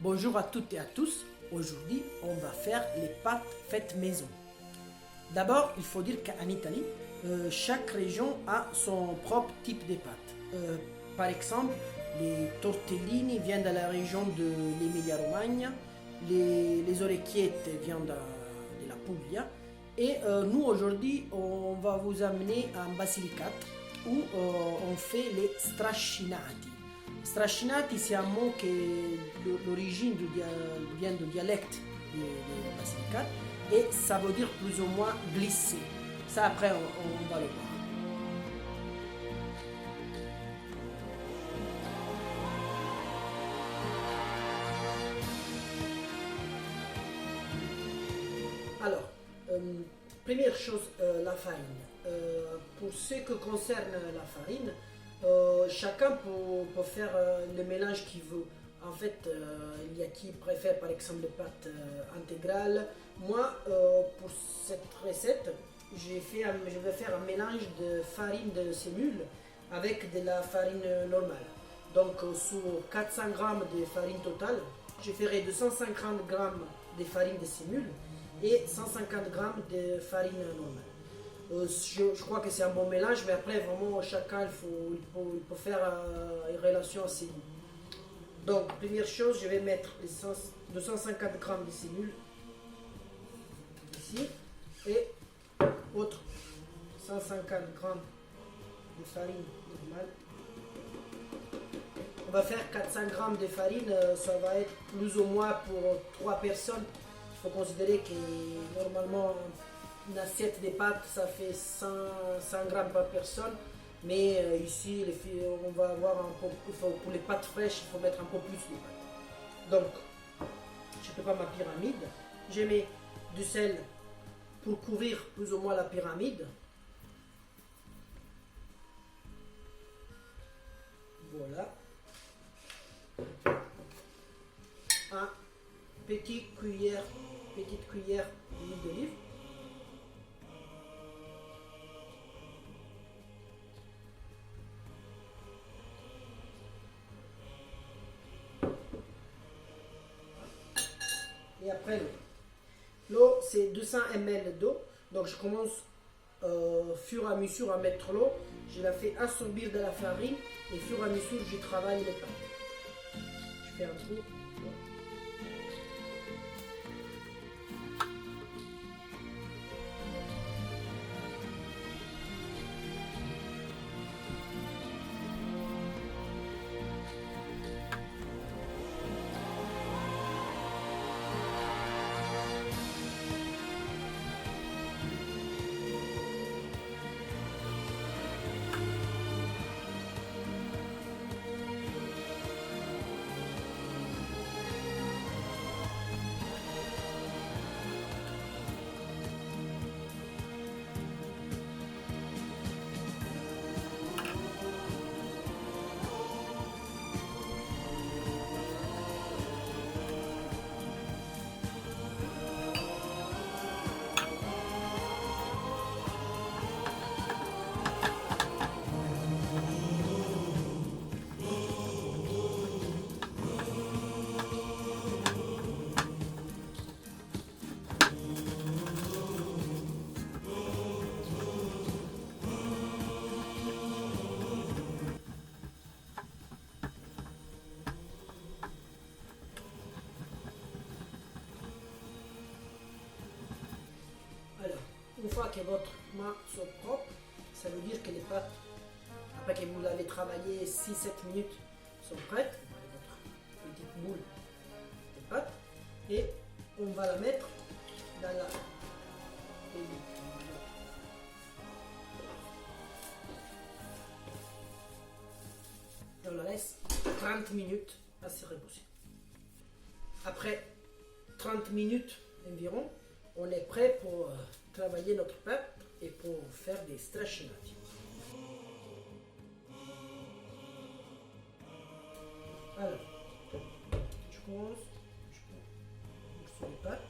Bonjour à toutes et à tous. Aujourd'hui, on va faire les pâtes faites maison. D'abord, il faut dire qu'en Italie, chaque région a son propre type de pâtes. Par exemple, les tortellini viennent de la région de l'Emilia-Romagna, les orecchiette viennent de la Puglia. Et nous, aujourd'hui, on va vous amener en Basilicate où on fait les strascinati. Strascinati, c'est un mot qui l'origine vient du dialecte de Basilicate et ça veut dire plus ou moins glisser. Ça, après, on va le voir. Alors, première chose, la farine. Pour ce qui concerne la farine, chacun peut faire le mélange qu'il veut. En fait, il y a qui préfère par exemple les pâtes intégrales. Moi, pour cette recette, je vais faire un mélange de farine de sémule avec de la farine normale. Donc, sur 400 g de farine totale, je ferai 250 g de farine de sémule et 150 g de farine normale. Je crois que c'est un bon mélange, mais après, vraiment, chacun, il peut faire une relation assez goût. Donc, première chose, je vais mettre les 250 g de sémule ici et autre 150 g de farine normale. On va faire 400 g de farine, ça va être plus ou moins pour 3 personnes. Il faut considérer que normalement une assiette de pâtes ça fait 100 g par personne, mais ici on va avoir un peu, pour les pâtes fraîches il faut mettre un peu plus de pâtes. Donc je prépare ma pyramide, je mets du sel pour couvrir plus ou moins la pyramide. Voilà. Un petite cuillère d'huile d'olive. Et après l'eau, c'est 200 ml d'eau. Donc je commence fur et à mesure à mettre l'eau. Je la fais absorber de la farine et fur et à mesure je travaille les pâtes. Je fais un tour. Une fois que votre main sont propres, ça veut dire que les pâtes, après que vous l'avez travaillé 6-7 minutes, sont prêtes. Votre petite boule de pâte. Et on va la mettre dans la pédule. Et on la laisse 30 minutes à se reposer. Après 30 minutes environ, on est prêt pour travailler notre pâte et pour faire des strascinati. Alors, je commence, je prends sur les pâtes.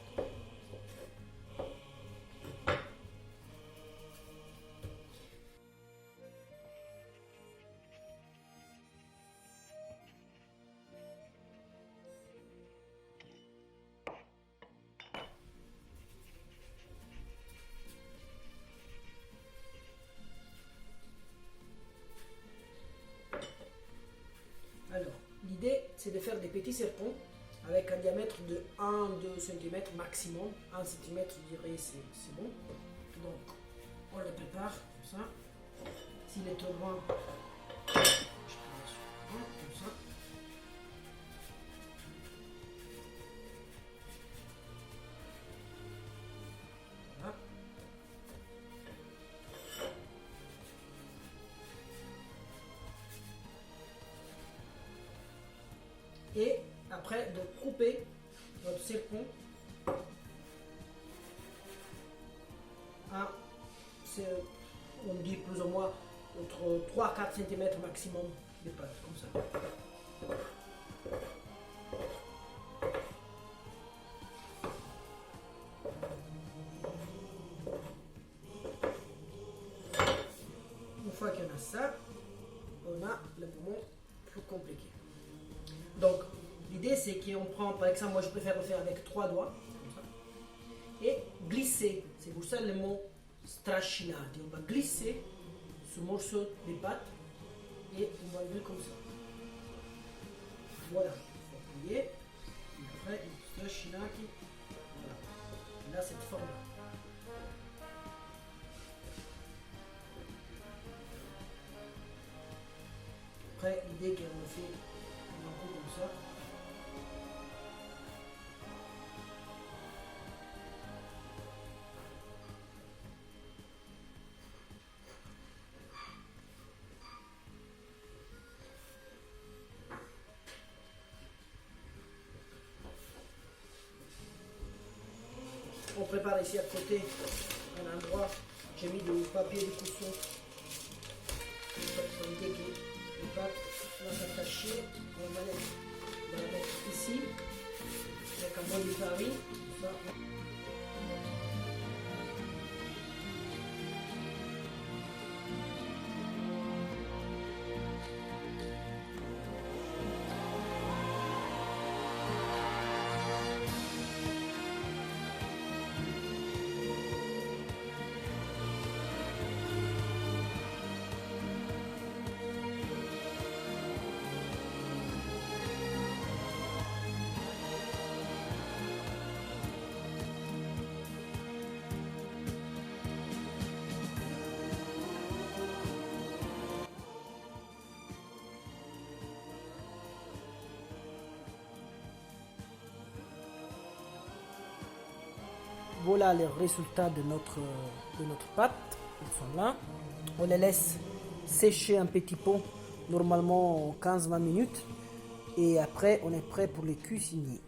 c'est de faire des petits serpents avec un diamètre de 1-2 cm maximum. 1 cm, je dirais, c'est bon. Donc, on le prépare comme ça. S'il est trop loin, je peux comme ça. Voilà. Et après de couper notre serpent à, on dit plus ou moins entre 3-4 cm maximum de pâte, comme ça. Une fois qu'on a ça, on a le moment plus compliqué. Donc, l'idée c'est qu'on prend, par exemple, moi je préfère le faire avec 3 doigts, comme ça, et glisser. C'est pour ça le mot strascinati. On va glisser ce morceau de pâte et on va le mettre comme ça. Voilà, il faut appuyer. Et après, strascinati. Voilà. Et là, cette forme-là. Après, l'idée qu'on le fait un coup comme ça. On prépare ici à côté un endroit, j'ai mis du papier de cuisson pour éviter que les pâtes vont s'attacher. On va la mettre ici avec un bon de farine. Ça. Voilà les résultats de notre pâte. Ils sont là. On les laisse sécher un petit peu, normalement 15-20 minutes. Et après, on est prêt pour les cuisiner.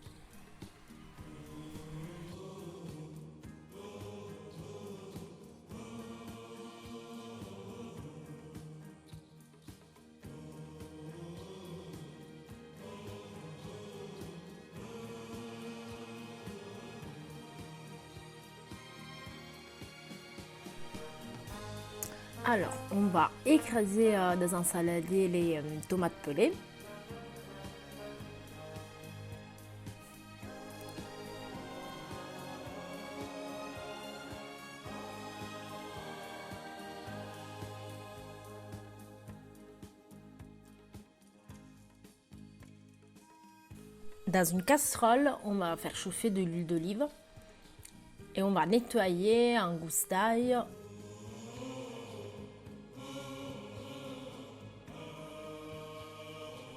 Alors, on va écraser dans un saladier les tomates pelées. Dans une casserole, on va faire chauffer de l'huile d'olive et on va nettoyer un gousse d'ail.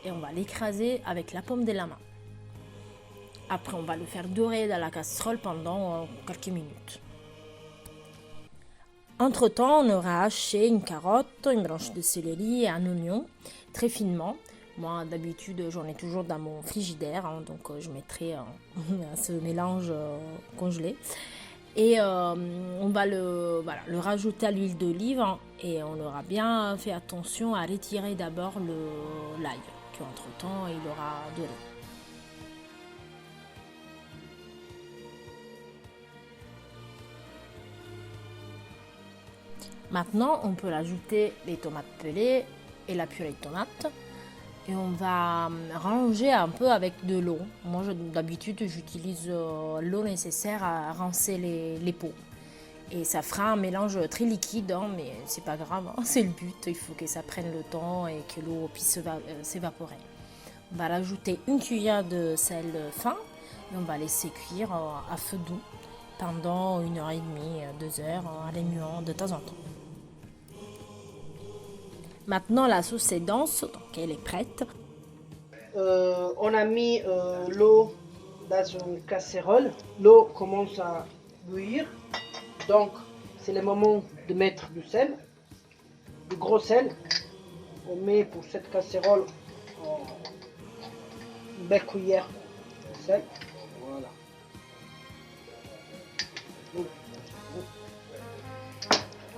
Et on va l'écraser avec la paume de la main. Après, on va le faire dorer dans la casserole pendant quelques minutes. Entre-temps, on aura haché une carotte, une branche de céleri et un oignon très finement. Moi, d'habitude, j'en ai toujours dans mon frigidaire, hein, donc je mettrai ce mélange congelé. Et on va le rajouter à l'huile d'olive, hein, et on aura bien fait attention à retirer d'abord l'ail, qu'entre-temps, il aura doré. Maintenant, on peut ajouter les tomates pelées et la purée de tomates. Et on va ranger un peu avec de l'eau. Moi, d'habitude, j'utilise l'eau nécessaire à rincer les pots. Et ça fera un mélange très liquide, hein, mais c'est pas grave, hein, c'est le but. Il faut que ça prenne le temps et que l'eau puisse s'évaporer. On va rajouter une cuillère de sel fin et on va laisser cuire à feu doux pendant 1h30, 2 heures, en remuant de temps en temps. Maintenant la sauce est dense, donc elle est prête. On a mis l'eau dans une casserole. L'eau commence à bouillir. Donc, c'est le moment de mettre du sel, du gros sel. On met pour cette casserole une belle cuillère de sel. Voilà.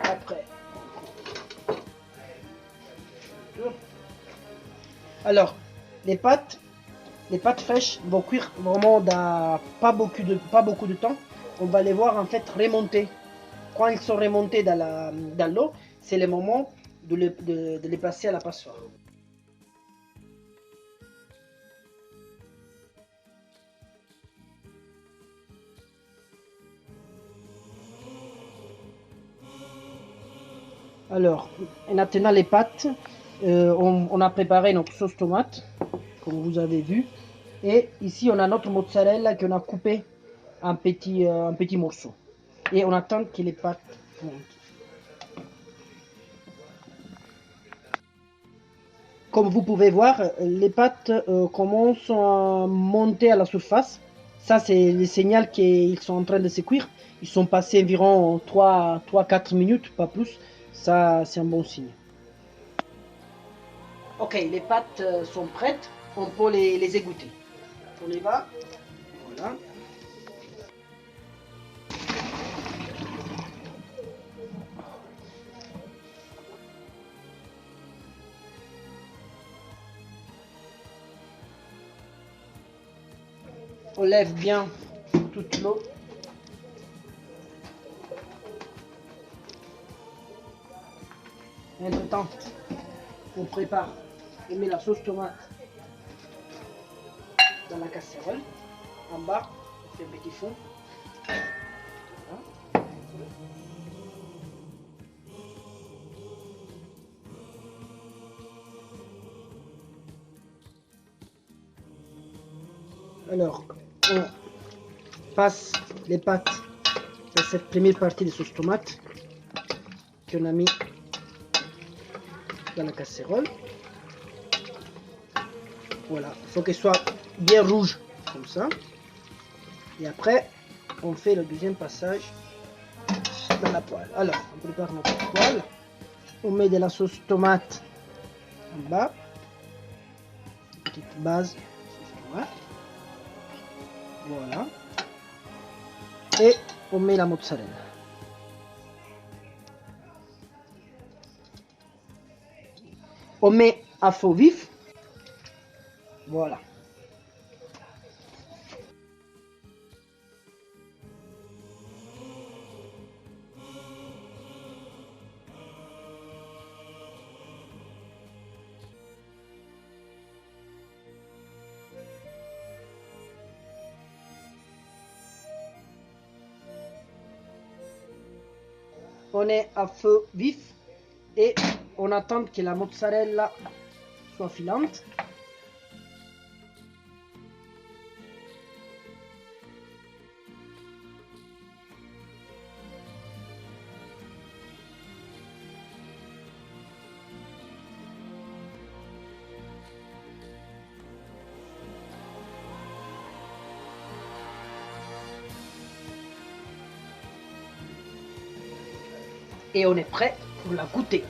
Après. Alors, les pâtes fraîches vont cuire vraiment dans pas beaucoup de temps. On va les voir en fait remonter. Quand ils sont remontés dans l'eau, c'est le moment de les passer à la passoire. Alors, maintenant les pâtes, on a préparé notre sauce tomate, comme vous avez vu. Et ici, on a notre mozzarella qu'on a coupé en petits morceaux. Et on attend que les pâtes montent. Comme vous pouvez voir, les pâtes commencent à monter à la surface. Ça, c'est le signal qu'ils sont en train de se cuire. Ils sont passés environ 3-4 minutes, pas plus. Ça, c'est un bon signe. Ok, les pâtes sont prêtes. On peut les égoutter. On y va. Voilà. On lève bien toute l'eau. Entre temps, on prépare. On met la sauce tomate dans la casserole. En bas, on fait un petit fond. Voilà. Alors, on passe les pâtes dans cette première partie de sauce tomate qu'on a mis dans la casserole. Voilà, il faut qu'elle soit bien rouge comme ça. Et après, on fait le deuxième passage dans la poêle. Alors, on prépare notre poêle. On met de la sauce tomate en bas. Petite base de sauce tomate. Voilà. Et on met la mozzarella. On met à feu vif. Voilà. On est à feu vif et on attend que la mozzarella soit filante. Et on est prêt pour la goûter.